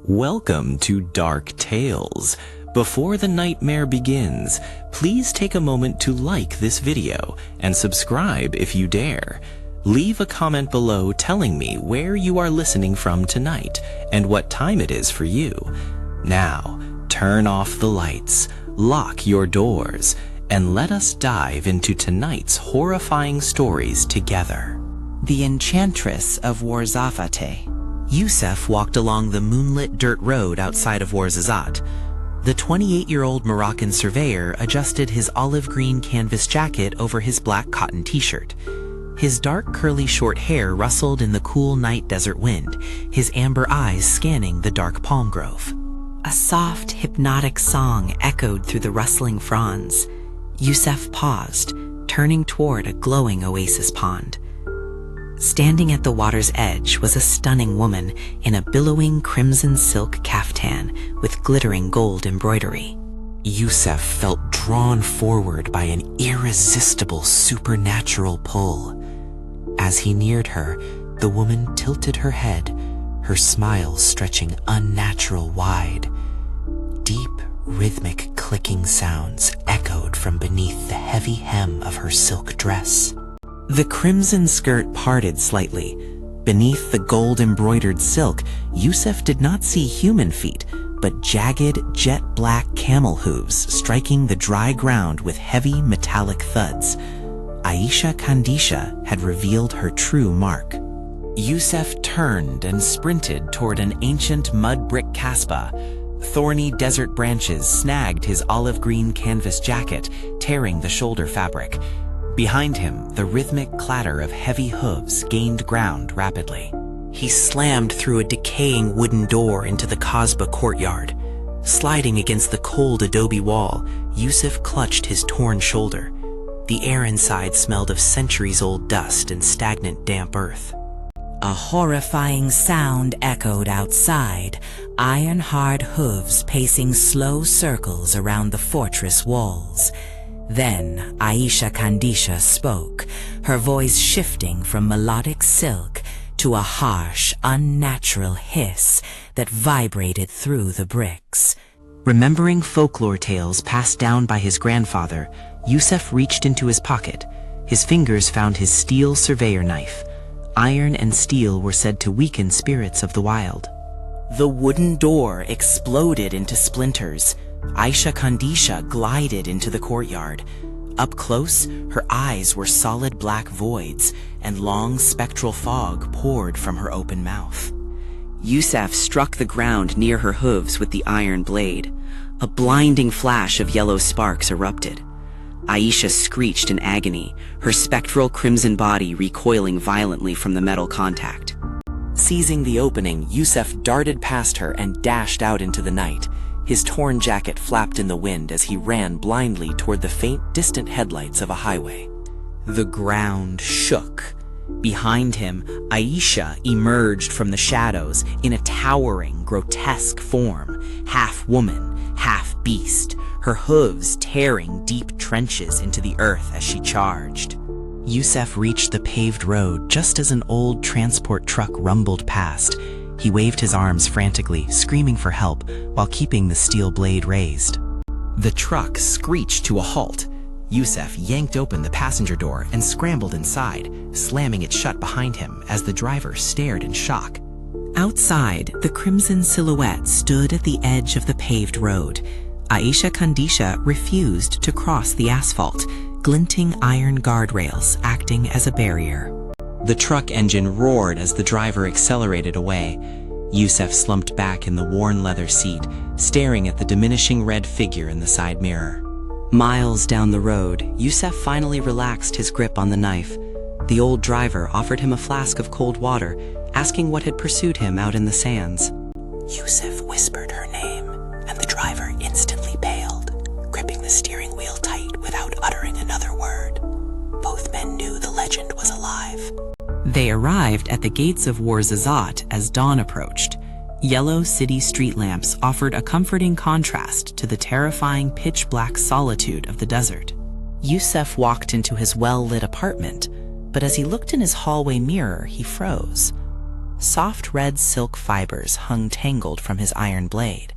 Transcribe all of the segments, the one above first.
Welcome to Dark Tales. Before the nightmare begins, please take a moment to like this video and subscribe if you dare. Leave a comment below telling me where you are listening from tonight and what time it is for you. Now, turn off the lights, lock your doors, and let us dive into tonight's horrifying stories together. The Enchantress of Ouarzazate. Youssef walked along the moonlit dirt road outside of Ouarzazate. The 28-year-old Moroccan surveyor adjusted his olive green canvas jacket over his black cotton t-shirt. His dark curly short hair rustled in the cool night desert wind, his amber eyes scanning the dark palm grove. A soft, hypnotic song echoed through the rustling fronds. Youssef paused, turning toward a glowing oasis pond. Standing at the water's edge was a stunning woman in a billowing crimson silk caftan with glittering gold embroidery. Youssef felt drawn forward by an irresistible supernatural pull. As he neared her, the woman tilted her head, her smile stretching unnatural wide. Deep, rhythmic clicking sounds echoed from beneath the heavy hem of her silk dress. The crimson skirt parted slightly. Beneath the gold-embroidered silk, Youssef did not see human feet, but jagged, jet-black camel hooves striking the dry ground with heavy metallic thuds. Aïcha Kandicha had revealed her true mark. Youssef turned and sprinted toward an ancient mud brick kasbah. Thorny desert branches snagged his olive green canvas jacket, tearing the shoulder fabric. Behind him, the rhythmic clatter of heavy hooves gained ground rapidly. He slammed through a decaying wooden door into the kasbah courtyard. Sliding against the cold adobe wall, Youssef clutched his torn shoulder. The air inside smelled of centuries-old dust and stagnant damp earth. A horrifying sound echoed outside, iron-hard hooves pacing slow circles around the fortress walls. Then Aïcha Kandicha spoke, her voice shifting from melodic silk to a harsh, unnatural hiss that vibrated through the bricks. Remembering folklore tales passed down by his grandfather, Youssef reached into his pocket. His fingers found his steel surveyor knife. Iron and steel were said to weaken spirits of the wild. The wooden door exploded into splinters. Aïcha Kandicha glided into the courtyard. Up close, her eyes were solid black voids, and long spectral fog poured from her open mouth. Youssef struck the ground near her hooves with the iron blade. A blinding flash of yellow sparks erupted. Aïcha screeched in agony, her spectral crimson body recoiling violently from the metal contact. Seizing the opening, Youssef darted past her and dashed out into the night. His torn jacket flapped in the wind as he ran blindly toward the faint, distant headlights of a highway. The ground shook. Behind him, Aïcha emerged from the shadows in a towering, grotesque form, half woman, half beast, her hooves tearing deep trenches into the earth as she charged. Youssef reached the paved road just as an old transport truck rumbled past. He waved his arms frantically, screaming for help, while keeping the steel blade raised. The truck screeched to a halt. Youssef yanked open the passenger door and scrambled inside, slamming it shut behind him as the driver stared in shock. Outside, the crimson silhouette stood at the edge of the paved road. Aïcha Kandicha refused to cross the asphalt, glinting iron guardrails acting as a barrier. The truck engine roared as the driver accelerated away. Youssef slumped back in the worn leather seat, staring at the diminishing red figure in the side mirror. Miles down the road, Youssef finally relaxed his grip on the knife. The old driver offered him a flask of cold water, asking what had pursued him out in the sands. Youssef whispered her name, and the driver instantly paled, gripping the steering wheel tight without uttering another word. Both men knew the legend was alive. They arrived at the gates of Ouarzazate as dawn approached. Yellow city street lamps offered a comforting contrast to the terrifying pitch-black solitude of the desert. Youssef walked into his well-lit apartment, but as he looked in his hallway mirror, he froze. Soft red silk fibers hung tangled from his iron blade,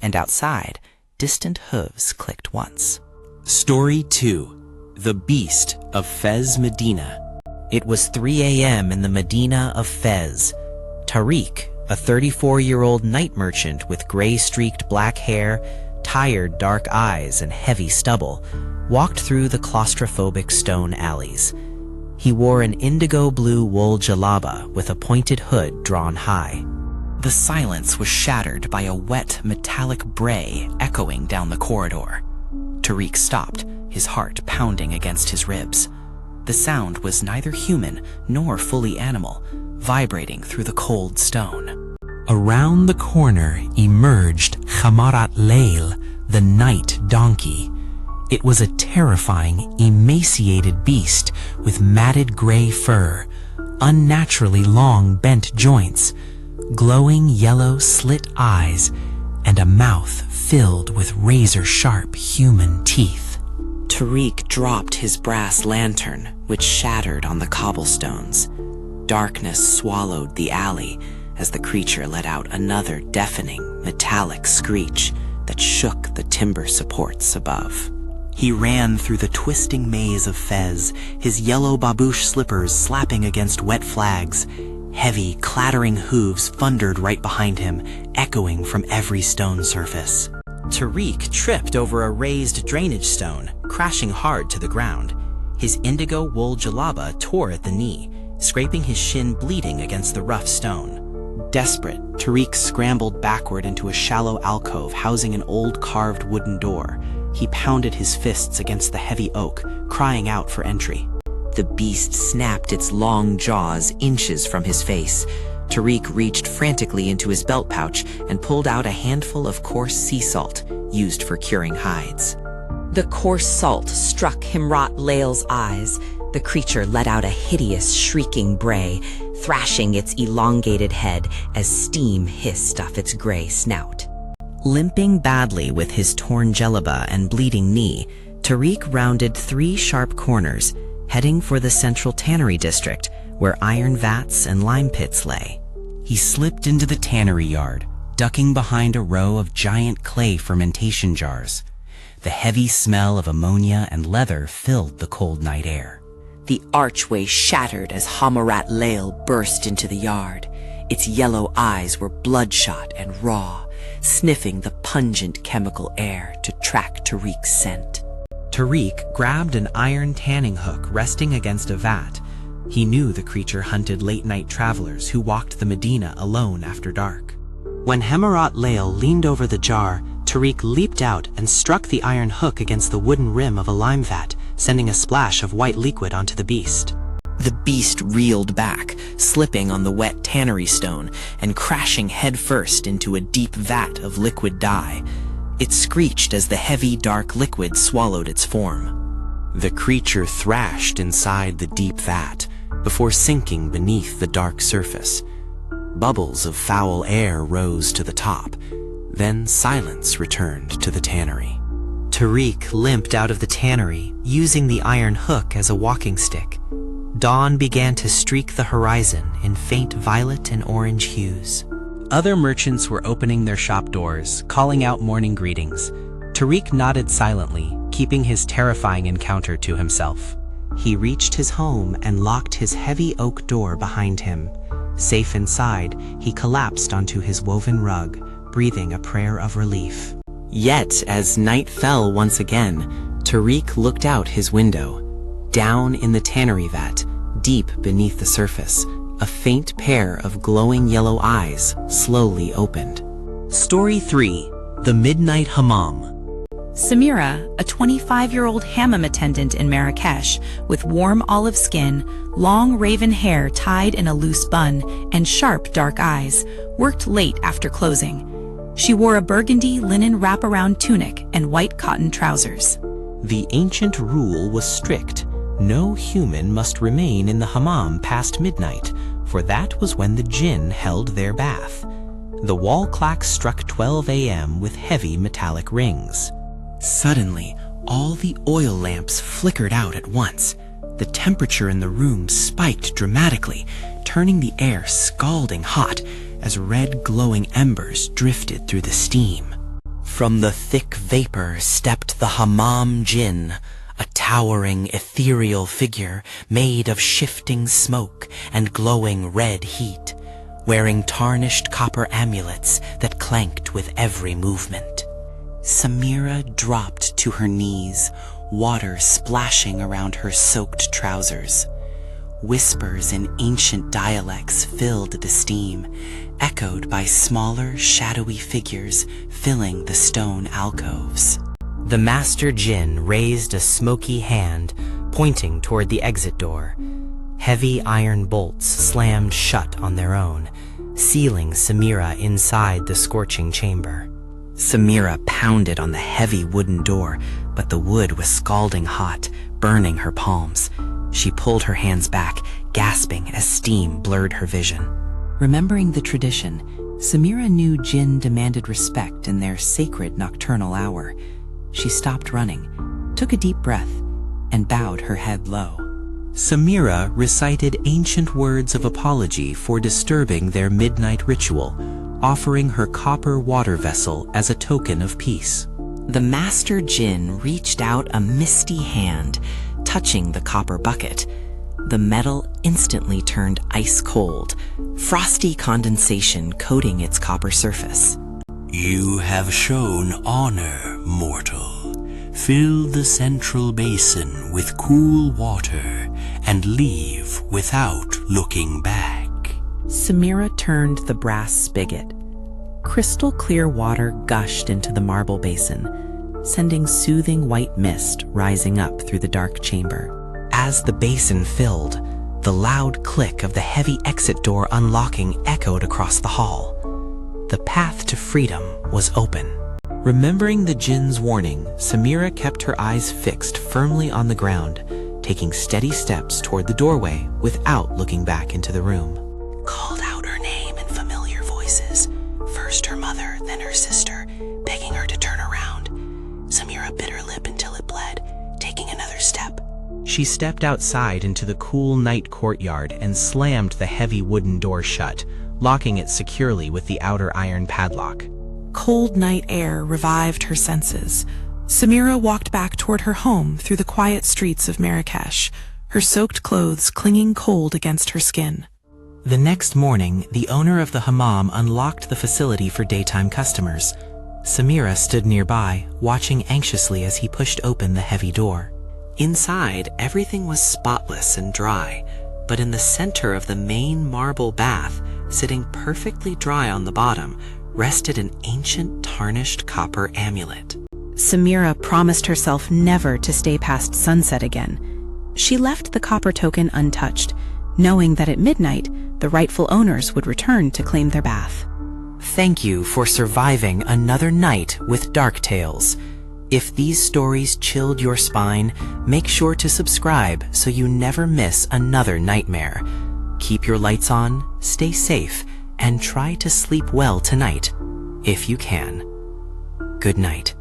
and outside, distant hooves clicked once. Story 2. The Beast of Fez, Medina. It was 3 a.m. in the Medina of Fez. Tariq, a 34-year-old night merchant with gray-streaked black hair, tired dark eyes, and heavy stubble, walked through the claustrophobic stone alleys. He wore an indigo-blue wool jalaba with a pointed hood drawn high. The silence was shattered by a wet, metallic bray echoing down the corridor. Tariq stopped, his heart pounding against his ribs. The sound was neither human nor fully animal, vibrating through the cold stone. Around the corner emerged Hmarat Leil, the night donkey. It was a terrifying, emaciated beast with matted gray fur, unnaturally long bent joints, glowing yellow slit eyes, and a mouth filled with razor-sharp human teeth. Tariq dropped his brass lantern, which shattered on the cobblestones. Darkness swallowed the alley as the creature let out another deafening, metallic screech that shook the timber supports above. He ran through the twisting maze of Fez, his yellow babouche slippers slapping against wet flags. Heavy, clattering hooves thundered right behind him, echoing from every stone surface. Tariq tripped over a raised drainage stone, crashing hard to the ground. His indigo wool jalaba tore at the knee, scraping his shin bleeding against the rough stone. Desperate, Tariq scrambled backward into a shallow alcove housing an old carved wooden door. He pounded his fists against the heavy oak, crying out for entry. The beast snapped its long jaws inches from his face. Tariq reached frantically into his belt pouch and pulled out a handful of coarse sea salt, used for curing hides. The coarse salt struck Hmarat Leil's eyes. The creature let out a hideous, shrieking bray, thrashing its elongated head as steam hissed off its gray snout. Limping badly with his torn jalaba and bleeding knee, Tariq rounded 3 sharp corners, heading for the central tannery district, where iron vats and lime pits lay. He slipped into the tannery yard, ducking behind a row of giant clay fermentation jars. The heavy smell of ammonia and leather filled the cold night air. The archway shattered as Hmarat Leil burst into the yard. Its yellow eyes were bloodshot and raw, sniffing the pungent chemical air to track Tariq's scent. Tariq grabbed an iron tanning hook resting against a vat. He knew the creature hunted late-night travelers who walked the Medina alone after dark. When Hmarat Leil leaned over the jar, Tariq leaped out and struck the iron hook against the wooden rim of a lime vat, sending a splash of white liquid onto the beast. The beast reeled back, slipping on the wet tannery stone and crashing headfirst into a deep vat of liquid dye. It screeched as the heavy, dark liquid swallowed its form. The creature thrashed inside the deep vat before sinking beneath the dark surface. Bubbles of foul air rose to the top. Then silence returned to the tannery. Tariq limped out of the tannery, using the iron hook as a walking stick. Dawn began to streak the horizon in faint violet and orange hues. Other merchants were opening their shop doors, calling out morning greetings. Tariq nodded silently, keeping his terrifying encounter to himself. He reached his home and locked his heavy oak door behind him. Safe inside, he collapsed onto his woven rug, breathing a prayer of relief. Yet, as night fell once again, Tariq looked out his window. Down in the tannery vat, deep beneath the surface, a faint pair of glowing yellow eyes slowly opened. Story 3. The Midnight Hammam. Samira, a 25-year-old Hammam attendant in Marrakesh with warm olive skin, long raven hair tied in a loose bun, and sharp dark eyes, worked late after closing. She wore a burgundy linen wraparound tunic and white cotton trousers. The ancient rule was strict. No human must remain in the hammam past midnight, for that was when the Djinn held their bath. The wall clock struck 12 a.m. with heavy metallic rings. Suddenly, all the oil lamps flickered out at once. The temperature in the room spiked dramatically, turning the air scalding hot as red glowing embers drifted through the steam. From the thick vapor stepped the Hammam Djinn, a towering ethereal figure made of shifting smoke and glowing red heat, wearing tarnished copper amulets that clanked with every movement. Samira dropped to her knees, water splashing around her soaked trousers. Whispers in ancient dialects filled the steam, echoed by smaller, shadowy figures filling the stone alcoves. The Master Djinn raised a smoky hand, pointing toward the exit door. Heavy iron bolts slammed shut on their own, sealing Samira inside the scorching chamber. Samira pounded on the heavy wooden door, but the wood was scalding hot, burning her palms. She pulled her hands back, gasping as steam blurred her vision. Remembering the tradition, Samira knew Djinn demanded respect in their sacred nocturnal hour. She stopped running, took a deep breath, and bowed her head low. Samira recited ancient words of apology for disturbing their midnight ritual, offering her copper water vessel as a token of peace. The Master Djinn reached out a misty hand, touching the copper bucket. The metal instantly turned ice cold, frosty condensation coating its copper surface. You have shown honor, mortal. Fill the central basin with cool water and leave without looking back. Samira turned the brass spigot. Crystal clear water gushed into the marble basin, sending soothing white mist rising up through the dark chamber. As the basin filled, the loud click of the heavy exit door unlocking echoed across the hall. The path to freedom was open. Remembering the Djinn's warning, Samira kept her eyes fixed firmly on the ground, taking steady steps toward the doorway without looking back into the room. Called out her name in familiar voices, first her mother, then her sister, begging her to turn around. Samira bit her lip until it bled, taking another step. She stepped outside into the cool night courtyard and slammed the heavy wooden door shut, locking it securely with the outer iron padlock. Cold night air revived her senses. Samira walked back toward her home through the quiet streets of Marrakesh, her soaked clothes clinging cold against her skin. The next morning, the owner of the hammam unlocked the facility for daytime customers. Samira stood nearby, watching anxiously as he pushed open the heavy door. Inside, everything was spotless and dry, but in the center of the main marble bath, sitting perfectly dry on the bottom, rested an ancient tarnished copper amulet. Samira promised herself never to stay past sunset again. She left the copper token untouched, knowing that at midnight, the rightful owners would return to claim their bath. Thank you for surviving another night with Dark Tales. If these stories chilled your spine, make sure to subscribe so you never miss another nightmare. Keep your lights on, stay safe, and try to sleep well tonight, if you can. Good night.